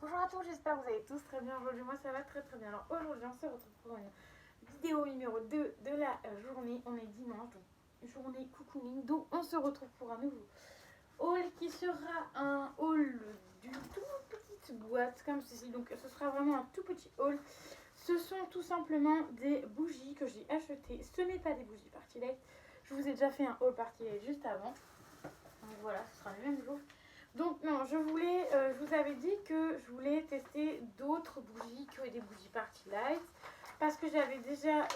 Bonjour à tous, j'espère que vous allez tous très bien. Aujourd'hui, moi ça va très bien. Alors aujourd'hui, on se retrouve pour une vidéo numéro 2 de la journée. On est dimanche, donc journée cocooning. Donc on se retrouve pour un nouveau haul qui sera un haul d'une toute petite boîte comme ceci. Donc ce sera vraiment un tout petit haul. Ce sont tout simplement des bougies que j'ai achetées. Ce n'est pas des bougies Party Light. Je vous ai déjà fait un haul Party Light juste avant. Donc voilà, ce sera le même jour. Donc non, je vous avais dit que je voulais tester d'autres bougies que des bougies Party Light. Parce que j'avais déjà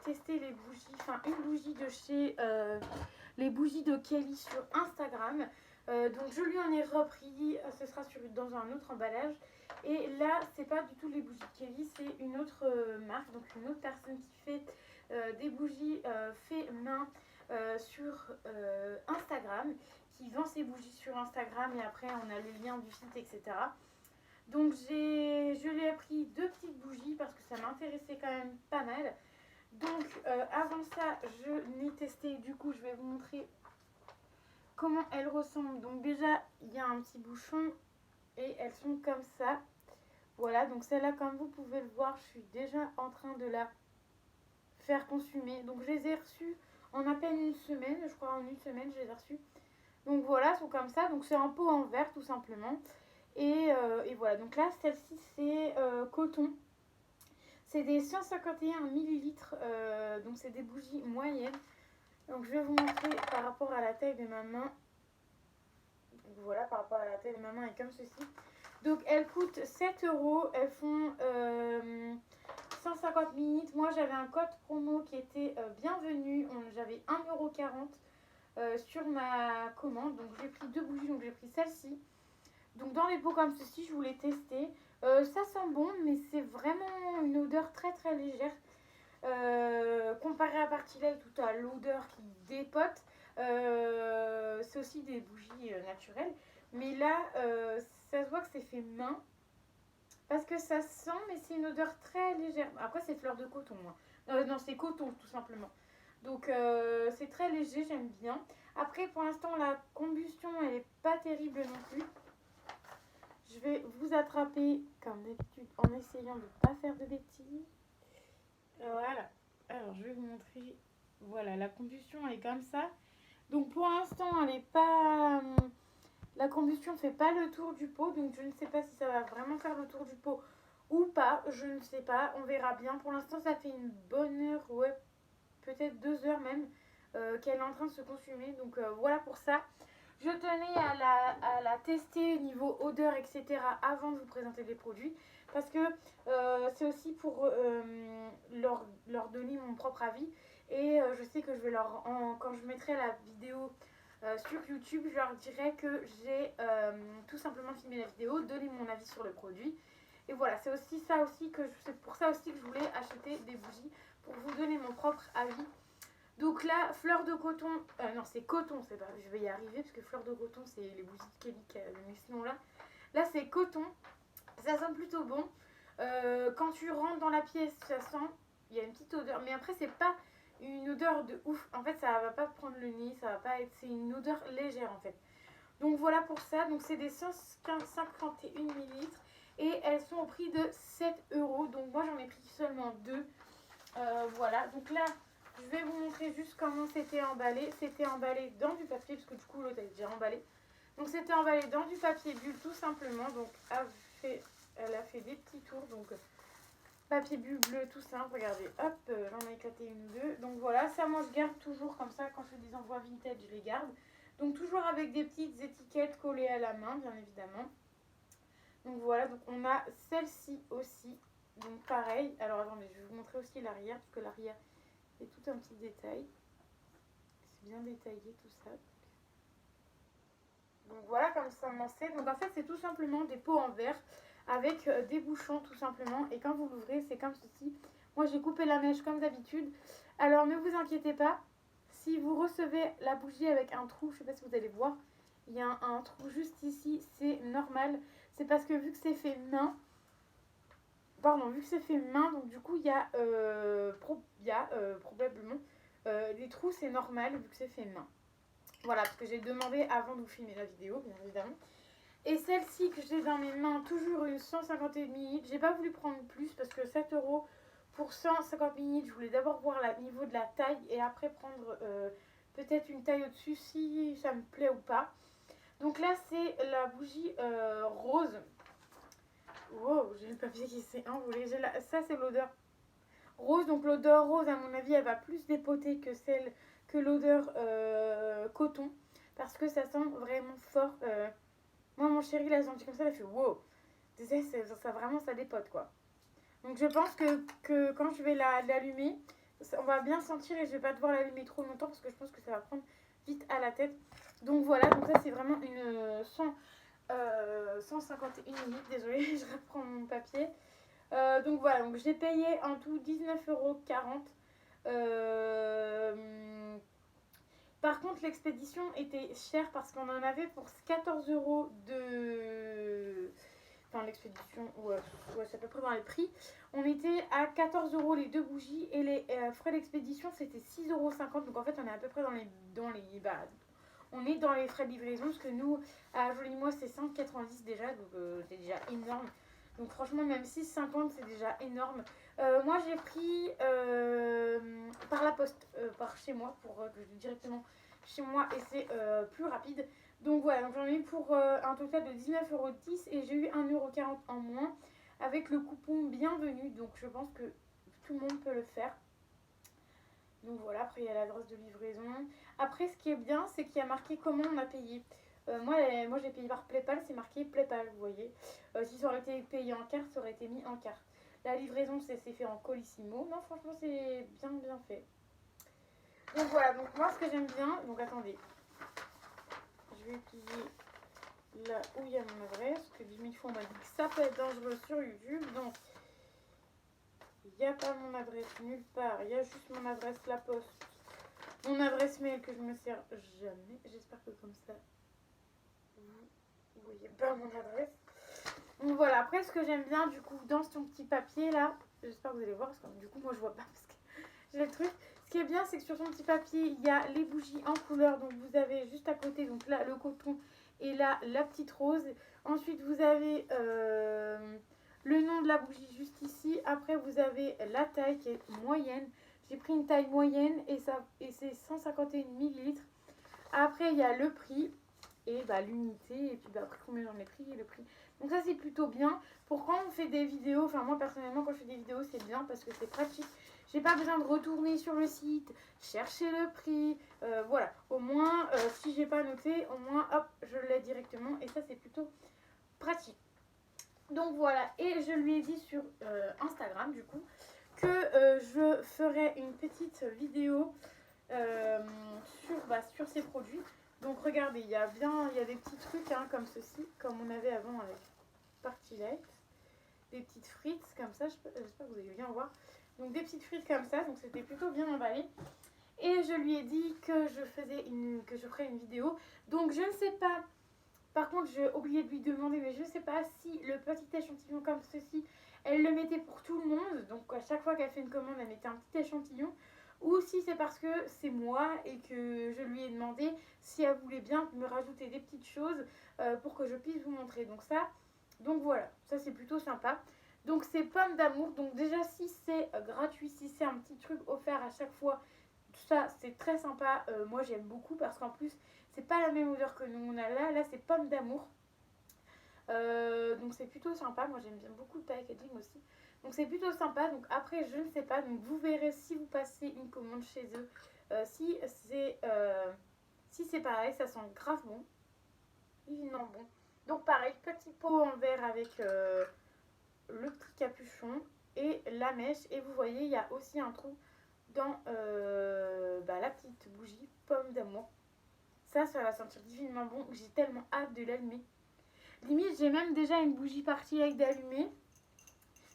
testé les bougies, enfin une bougie de chez les bougies de Kelly sur Instagram. Donc je lui en ai repris, ce sera dans un autre emballage. Et là, c'est pas du tout les bougies de Kelly, c'est une autre marque, donc une autre personne qui fait des bougies fait main sur Instagram, qui vend ses bougies sur Instagram et après on a le lien du site, etc. Donc je lui ai pris deux petites bougies parce que ça m'intéressait quand même pas mal. Donc avant ça, je n'ai testé, du coup je vais vous montrer comment elles ressemblent. Donc déjà, il y a un petit bouchon et elles sont comme ça. Voilà, donc celle-là, comme vous pouvez le voir, je suis déjà en train de la faire consumer. Donc je les ai reçues en à peine une semaine, je crois en une semaine je les ai reçues. Donc voilà, elles sont comme ça. Donc c'est un pot en verre tout simplement. Et voilà, donc là, celle-ci, c'est coton. C'est des 151 millilitres, donc c'est des bougies moyennes. Donc je vais vous montrer par rapport à la taille de ma main. Donc voilà, par rapport à la taille de ma main est comme ceci. Donc elles coûtent 7 euros, elles font 150 millilitres. Moi j'avais un code promo qui était bienvenu, j'avais 1,40 € sur ma commande. Donc j'ai pris deux bougies, donc j'ai pris celle-ci. Donc dans les pots comme ceci, je voulais tester. Ça sent bon, mais c'est vraiment une odeur très légère. Comparé à Party Light où tu as l'odeur qui dépote, c'est aussi des bougies naturelles. Mais là, ça se voit que c'est fait main. Parce que ça sent, mais c'est une odeur très légère. Après, c'est fleur de coton, moi. Non, c'est coton, tout simplement. Donc, c'est très léger, j'aime bien. Après, pour l'instant, la combustion, elle n'est pas terrible non plus. Je vais vous attraper, comme d'habitude, en essayant de ne pas faire de bêtises. Voilà. Alors, je vais vous montrer. Voilà, la combustion est comme ça. Donc, pour l'instant, elle n'est pas... La combustion ne fait pas le tour du pot. Donc, je ne sais pas si ça va vraiment faire le tour du pot ou pas. Je ne sais pas. On verra bien. Pour l'instant, ça fait une bonne heure. Ouais, peut-être 2 heures même. Qu'elle est en train de se consumer. Donc, voilà pour ça. Je tenais à la tester niveau odeur, etc. avant de vous présenter les produits. Parce que c'est aussi pour leur donner mon propre avis. Et je sais que je vais quand je mettrai la vidéo sur YouTube, je leur dirai que j'ai tout simplement filmé la vidéo, donné mon avis sur le produit. Et voilà, c'est aussi ça aussi c'est pour ça aussi que je voulais acheter des bougies pour vous donner mon propre avis. Donc là, fleur de coton, non c'est coton, c'est pas, je vais y arriver parce que fleur de coton c'est les bougies de Kelly qui a le sinon là. Là c'est coton, ça sent plutôt bon. Quand tu rentres dans la pièce, ça sent, il y a une petite odeur, mais après c'est pas une odeur de ouf. En fait, ça va pas prendre le nez, ça va pas être, c'est une odeur légère en fait. Donc voilà pour ça. Donc c'est des 151 millilitres et elles sont au prix de 7 euros. Donc moi j'en ai pris seulement deux. Voilà. Donc là, je vais vous montrer juste comment c'était emballé. C'était emballé dans du papier parce que du coup l'autre elle est déjà emballée. Donc c'était emballé dans du papier bulle tout simplement. Donc elle a fait des petits tours. Donc papier bulle bleu tout simple. Regardez, hop, j'en ai éclaté une ou deux. Donc voilà, ça moi je garde toujours comme ça. Quand je fais des envois vintage, je les garde. Donc toujours avec des petites étiquettes collées à la main, bien évidemment. Donc voilà, donc on a celle-ci aussi. Donc pareil. Alors attendez, je vais vous montrer aussi l'arrière parce que l'arrière est tout un petit détail. C'est bien détaillé tout ça. Donc voilà comme ça on en sait. Donc en fait c'est tout simplement des pots en verre avec des bouchons tout simplement. Et quand vous l'ouvrez c'est comme ceci. Moi j'ai coupé la mèche comme d'habitude. Alors ne vous inquiétez pas. Si vous recevez la bougie avec un trou, je ne sais pas si vous allez voir, il y a un trou juste ici, c'est normal. C'est parce que vu que c'est fait main, donc du coup il y a, probablement les trous, c'est normal vu que c'est fait main. Voilà, parce que j'ai demandé avant de vous filmer la vidéo, bien évidemment. Et celle-ci que j'ai dans mes mains, toujours une 150 ml. J'ai pas voulu prendre plus parce que 7 euros pour 150 ml. Je voulais d'abord voir le niveau de la taille et après prendre peut-être une taille au-dessus si ça me plaît ou pas. Donc là, c'est la bougie rose. Wow, j'ai le papier qui s'est envolé. Ça, c'est l'odeur rose. Donc l'odeur rose, à mon avis, elle va plus dépoter que l'odeur coton. Parce que ça sent vraiment fort. Moi, mon chéri l'a senti comme ça, il a fait wow. Ça vraiment, ça dépote quoi. Donc je pense que quand je vais l'allumer, on va bien sentir et je vais pas devoir l'allumer trop longtemps parce que je pense que ça va prendre vite à la tête. Donc voilà, donc ça c'est vraiment une 151 minutes. Désolée, je reprends mon papier. Donc voilà, donc j'ai payé en tout 19,40 €. Par contre, l'expédition était chère parce qu'on en avait pour 14 € de. Enfin, l'expédition, ouais, c'est à peu près dans les prix. On était à 14 € les deux bougies et les frais d'expédition c'était 6,50 €. Donc en fait, on est à peu près bah, on est dans les frais de livraison parce que nous, à Joli-Moi, c'est 5,90 € déjà, donc c'est déjà énorme. Donc franchement, même 6,50 € c'est déjà énorme. Moi, j'ai pris par la poste, par chez moi, pour que je l'ai directement chez moi et c'est plus rapide. Donc voilà, donc j'en ai eu pour un total de 19,10 € et j'ai eu 1,40 € en moins avec le coupon bienvenue. Donc je pense que tout le monde peut le faire. Donc voilà, après il y a l'adresse de livraison. Après, ce qui est bien, c'est qu'il y a marqué comment on a payé. Moi j'ai payé par PayPal, c'est marqué PayPal, vous voyez. Si ça aurait été payé en carte, ça aurait été mis en carte. La livraison, c'est fait en Colissimo. Non, franchement, c'est bien fait. Donc voilà, donc moi ce que j'aime bien, donc attendez, je vais plier là où il y a mon adresse, parce que 10 000 fois on m'a dit que ça peut être dangereux sur YouTube, donc il n'y a pas mon adresse nulle part, il y a juste mon adresse La Poste, mon adresse mail que je me sers jamais, j'espère que comme ça vous voyez pas mon adresse. Donc voilà, après ce que j'aime bien du coup dans son petit papier là, j'espère que vous allez voir, parce que du coup moi je vois pas parce que j'ai le truc. Ce qui est bien, c'est que sur son petit papier, il y a les bougies en couleur. Donc vous avez juste à côté, donc là, le coton et là, la petite rose. Ensuite, vous avez le nom de la bougie juste ici. Après, vous avez la taille qui est moyenne. J'ai pris une taille moyenne et c'est 151 millilitres. Après, il y a le prix et bah, l'unité. Et puis bah, après, combien j'en ai pris et le prix. Donc ça, c'est plutôt bien. Pour quand on fait des vidéos, enfin moi personnellement, quand je fais des vidéos, c'est bien parce que c'est pratique. J'ai pas besoin de retourner sur le site, chercher le prix. Voilà, au moins, si j'ai pas noté, au moins, hop, je l'ai directement. Et ça, c'est plutôt pratique. Donc voilà, et je lui ai dit sur Instagram, du coup, que je ferai une petite vidéo sur ces produits. Donc regardez, il y a des petits trucs hein, comme ceci, comme on avait avant avec Party Light. Des petites frites comme ça, j'espère que vous allez bien voir. Donc des petites frites comme ça, donc c'était plutôt bien emballé. Et je lui ai dit que que je ferais une vidéo. Donc je ne sais pas, par contre j'ai oublié de lui demander, mais je ne sais pas si le petit échantillon comme ceci, elle le mettait pour tout le monde. Donc à chaque fois qu'elle fait une commande, elle mettait un petit échantillon. Ou si c'est parce que c'est moi et que je lui ai demandé si elle voulait bien me rajouter des petites choses pour que je puisse vous montrer. Donc voilà, ça c'est plutôt sympa. Donc c'est pommes d'amour. Donc déjà si c'est gratuit, si c'est un petit truc offert à chaque fois, tout ça c'est très sympa. Moi j'aime beaucoup parce qu'en plus c'est pas la même odeur que nous on a là. Là c'est pommes d'amour. Donc c'est plutôt sympa. Moi j'aime bien beaucoup le packaging aussi. Donc c'est plutôt sympa. Donc après je ne sais pas. Donc vous verrez si vous passez une commande chez eux. Si c'est pareil, ça sent grave bon. Divinement bon. Donc pareil, petit pot en verre avec le petit capuchon et la mèche. Et vous voyez, il y a aussi un trou dans la petite bougie pomme d'amour. Ça va sentir divinement bon. J'ai tellement hâte de l'allumer. Limite, j'ai même déjà une bougie partie avec d'allumer.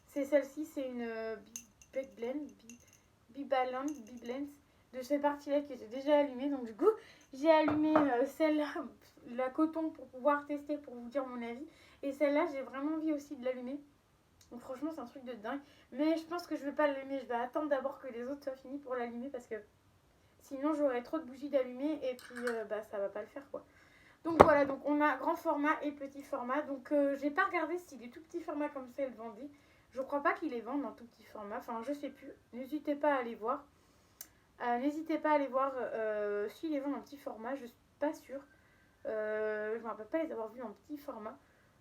C'est celle-ci, c'est une Bibalance de cette partie-là que j'ai déjà allumée. Donc du coup, j'ai allumé celle-là, la coton, pour pouvoir tester, pour vous dire mon avis. Et celle-là, j'ai vraiment envie aussi de l'allumer. Donc franchement, c'est un truc de dingue. Mais je pense que je ne vais pas l'allumer. Je vais attendre d'abord que les autres soient finis pour l'allumer parce que sinon, j'aurai trop de bougies d'allumer et puis ça va pas le faire quoi. Donc voilà, donc on a grand format et petit format. Donc j'ai pas regardé si des tout petits formats comme ça ils vendaient. Je crois pas qu'ils les vendent en tout petit format. Enfin, je sais plus. N'hésitez pas à aller voir. N'hésitez pas à aller voir s'ils les vendent en petit format. Je suis pas sûre. Je me rappelle pas les avoir vus en petit format.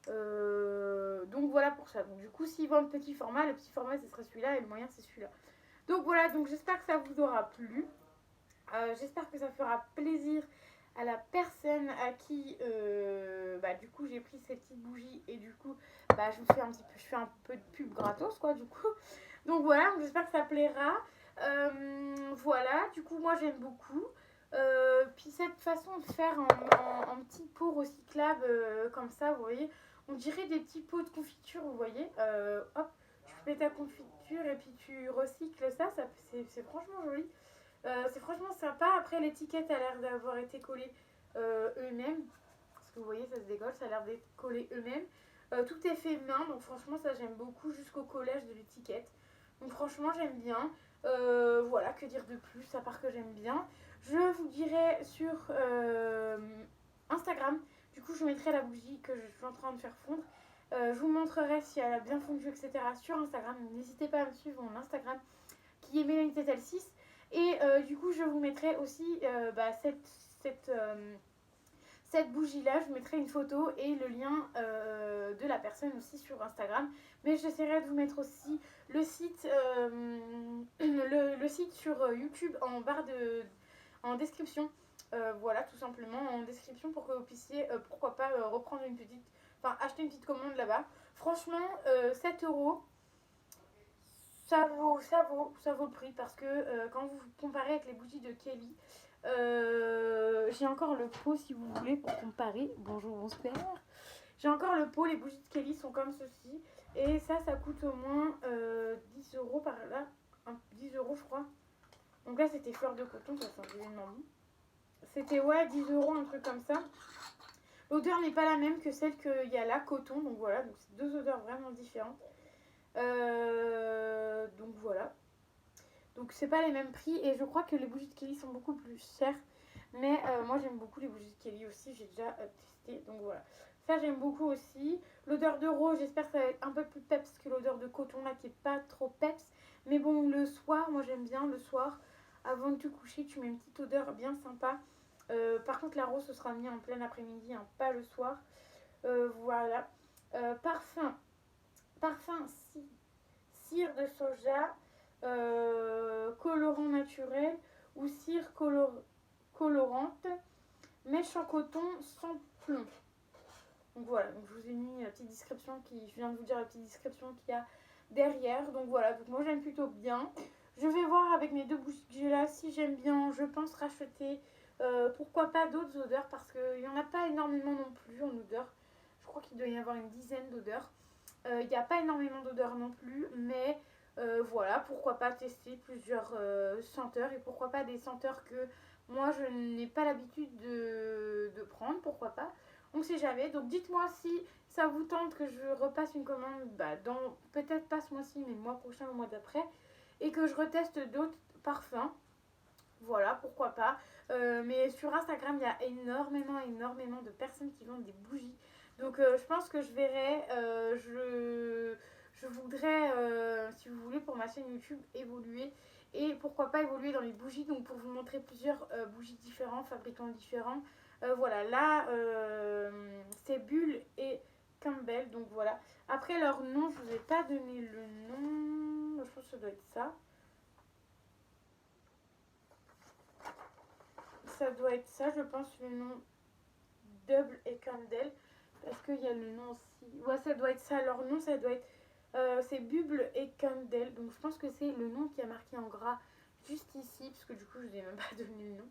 Donc voilà pour ça. Donc du coup, s'ils vendent petit format, le petit format ce serait celui-là et le moyen c'est celui-là. Donc voilà, donc j'espère que ça vous aura plu. J'espère que ça fera plaisir à la personne à qui du coup j'ai pris ces petites bougies et du coup je vous fais un petit peu, je fais un peu de pub gratos quoi du coup. Donc voilà, j'espère que ça plaira. Voilà, du coup moi j'aime beaucoup. Puis cette façon de faire en petits pots recyclables comme ça, vous voyez, on dirait des petits pots de confiture, vous voyez. Hop, tu fais ta confiture et puis tu recycles ça, c'est franchement joli. C'est franchement sympa. Après, l'étiquette a l'air d'avoir été collée eux-mêmes. Parce que vous voyez, ça se décolle, ça a l'air d'être collé eux-mêmes. Tout est fait main, donc franchement, ça j'aime beaucoup jusqu'au collage de l'étiquette. Donc franchement, j'aime bien. Voilà, que dire de plus, à part que j'aime bien. Je vous dirai sur Instagram. Du coup, je mettrai la bougie que je suis en train de faire fondre. Je vous montrerai si elle a bien fondu, etc. sur Instagram. N'hésitez pas à me suivre mon Instagram qui est Mélanie Tetel 6. Et du coup, je vous mettrai aussi cette bougie-là. Je vous mettrai une photo et le lien de la personne aussi sur Instagram. Mais j'essaierai de vous mettre aussi le site, le site sur YouTube en description. Voilà, tout simplement en description pour que vous puissiez, pourquoi pas, reprendre une petite, enfin acheter une petite commande là-bas. Franchement, 7 euros, ça vaut le prix parce que quand vous comparez avec les bougies de Kelly, j'ai encore le pot si vous voulez pour comparer. Bonjour, bonsoir. J'ai encore le pot, les bougies de Kelly sont comme ceci. Et ça coûte au moins 10 euros par là. 10 euros, je crois. Donc là, c'était fleur de coton, ça sent vraiment bon. C'était, ouais, 10 euros, un truc comme ça. L'odeur n'est pas la même que celle qu'il y a là, coton. Donc voilà, donc c'est deux odeurs vraiment différentes. Donc voilà. Donc c'est pas les mêmes prix et je crois que les bougies de Kelly sont beaucoup plus chères. Mais moi j'aime beaucoup les bougies de Kelly aussi, j'ai déjà testé. Donc voilà. Ça j'aime beaucoup aussi. L'odeur de rose, j'espère que ça va être un peu plus peps que l'odeur de coton là qui est pas trop peps. Mais bon, le soir, moi j'aime bien le soir. Avant de te coucher, tu mets une petite odeur bien sympa. Par contre, la rose, ce sera mis en plein après-midi, hein, pas le soir. Voilà. Parfum. Parfum, si. Cire de soja, colorant naturel ou cire colorante, mèche en coton sans plomb. Donc voilà, donc je vous ai mis la petite description je viens de vous dire la petite description qu'il y a derrière. Donc voilà, donc moi j'aime plutôt bien. Je vais voir avec mes deux bougies que j'ai là si j'aime bien. Je pense racheter, pourquoi pas d'autres odeurs parce qu'il n'y en a pas énormément non plus en odeur. Je crois qu'il doit y avoir une dizaine d'odeurs. Il n'y a pas énormément d'odeurs non plus, mais voilà, pourquoi pas tester plusieurs senteurs et pourquoi pas des senteurs que moi je n'ai pas l'habitude de prendre, pourquoi pas. On sait jamais. Donc dites-moi si ça vous tente que je repasse une commande dans peut-être pas ce mois-ci, mais le mois prochain, le mois d'après, et que je reteste d'autres parfums. Voilà, pourquoi pas. Mais sur Instagram, il y a énormément de personnes qui vendent des bougies. Donc je pense que je verrai, je voudrais, si vous voulez, pour ma chaîne YouTube, évoluer. Et pourquoi pas évoluer dans les bougies, donc pour vous montrer plusieurs bougies différents, fabricants différents. Voilà, là, c'est Bulle et Campbell, donc voilà. Après leur nom, je vous ai pas donné le nom, je pense que ça doit être ça. Ça doit être ça, je pense, le nom Double et Candle. Parce qu'il y a le nom aussi. Ouais, ça doit être ça. Leur nom, ça doit être. C'est Bubble et Candle. Donc je pense que c'est le nom qui a marqué en gras juste ici. Parce que du coup, je ne vous ai même pas donné le nom.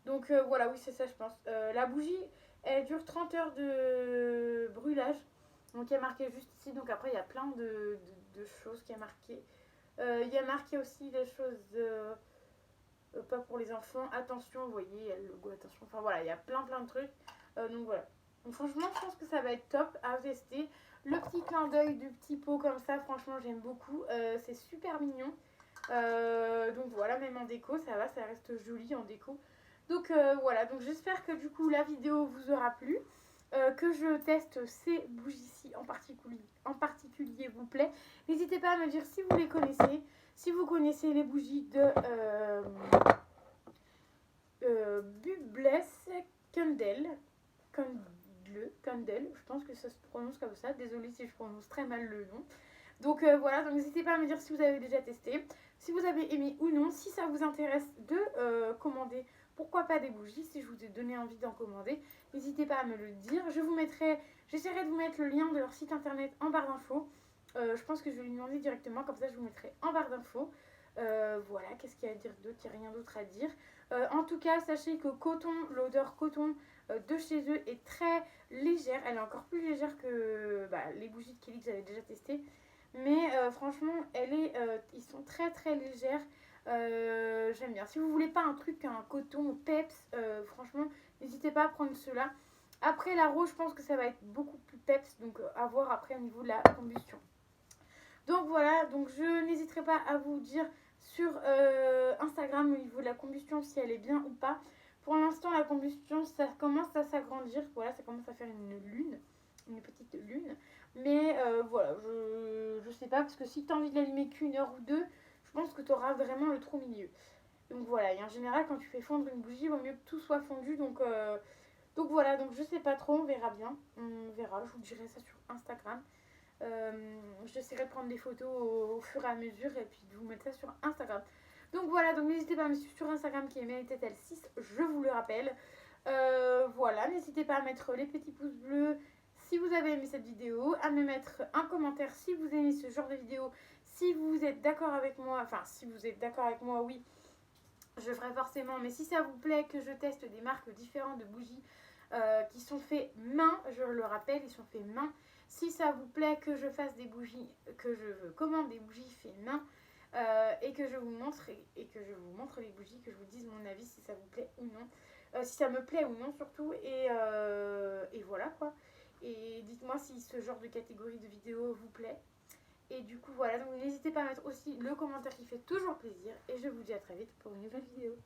Donc voilà, oui, c'est ça, je pense. La bougie, elle dure 30 heures de brûlage. Donc il y a marqué juste ici. Donc après, il y a plein de choses qui a marqué. Il y a marqué aussi des choses. Pas pour les enfants, attention, vous voyez, il y a le logo, attention, enfin voilà, il y a plein de trucs, donc voilà. Donc franchement, je pense que ça va être top à tester. Le petit clin d'œil du petit pot comme ça, franchement, j'aime beaucoup, c'est super mignon. Donc voilà, même en déco, ça va, ça reste joli en déco. Donc voilà, donc j'espère que du coup la vidéo vous aura plu. Que je teste ces bougies-ci en particulier vous plaît. N'hésitez pas à me dire si vous les connaissez, si vous connaissez les bougies de Bubless Candle. Candle, je pense que ça se prononce comme ça. Désolée si je prononce très mal le nom. Donc voilà, donc n'hésitez pas à me dire si vous avez déjà testé, si vous avez aimé ou non, si ça vous intéresse de commander, pourquoi pas des bougies, si je vous ai donné envie d'en commander, n'hésitez pas à me le dire. J'essaierai de vous mettre le lien de leur site internet en barre d'infos. Je pense que je vais lui demander directement, comme ça je vous mettrai en barre d'infos. Voilà, qu'est-ce qu'il y a à dire d'autre? Il n'y a rien d'autre à dire. En tout cas, sachez que l'odeur coton de chez eux est très légère. Elle est encore plus légère que les bougies de Kelly que j'avais déjà testées. Mais franchement, ils sont très très légères. J'aime bien. Si vous voulez pas un truc, un coton peps, franchement, n'hésitez pas à prendre ceux-là. Après la rose, je pense que ça va être beaucoup plus peps, donc à voir après au niveau de la combustion. Donc voilà, donc je n'hésiterai pas à vous dire sur Instagram au niveau de la combustion si elle est bien ou pas. Pour l'instant, la combustion, ça commence à s'agrandir. Voilà, ça commence à faire une lune, une petite lune. Mais voilà, je sais pas, parce que si tu as envie de l'allumer qu'une heure ou deux, je pense que tu auras vraiment le trou milieu. Donc voilà, et en général, quand tu fais fondre une bougie, il vaut mieux que tout soit fondu. Donc voilà, donc je sais pas trop, on verra bien. On verra, je vous dirai ça sur Instagram. J'essaierai de prendre des photos au fur et à mesure et puis de vous mettre ça sur Instagram. Donc voilà, donc n'hésitez pas à me suivre sur Instagram qui est MeritTL6, je vous le rappelle. Voilà, n'hésitez pas à mettre les petits pouces bleus si vous avez aimé cette vidéo, à me mettre un commentaire si vous aimez ce genre de vidéo, si vous êtes d'accord avec moi, enfin si vous êtes d'accord avec moi, oui, je ferai forcément, mais si ça vous plaît que je teste des marques différentes de bougies qui sont faits main, je le rappelle, ils sont faits main. Si ça vous plaît que je fasse des bougies, que je commande des bougies faits main et que je vous montre les bougies, que je vous dise mon avis si ça vous plaît ou non, si ça me plaît ou non surtout, et voilà quoi. Et dites-moi si ce genre de catégorie de vidéo vous plaît. Et du coup voilà, donc n'hésitez pas à mettre aussi le commentaire qui fait toujours plaisir. Et je vous dis à très vite pour une nouvelle vidéo.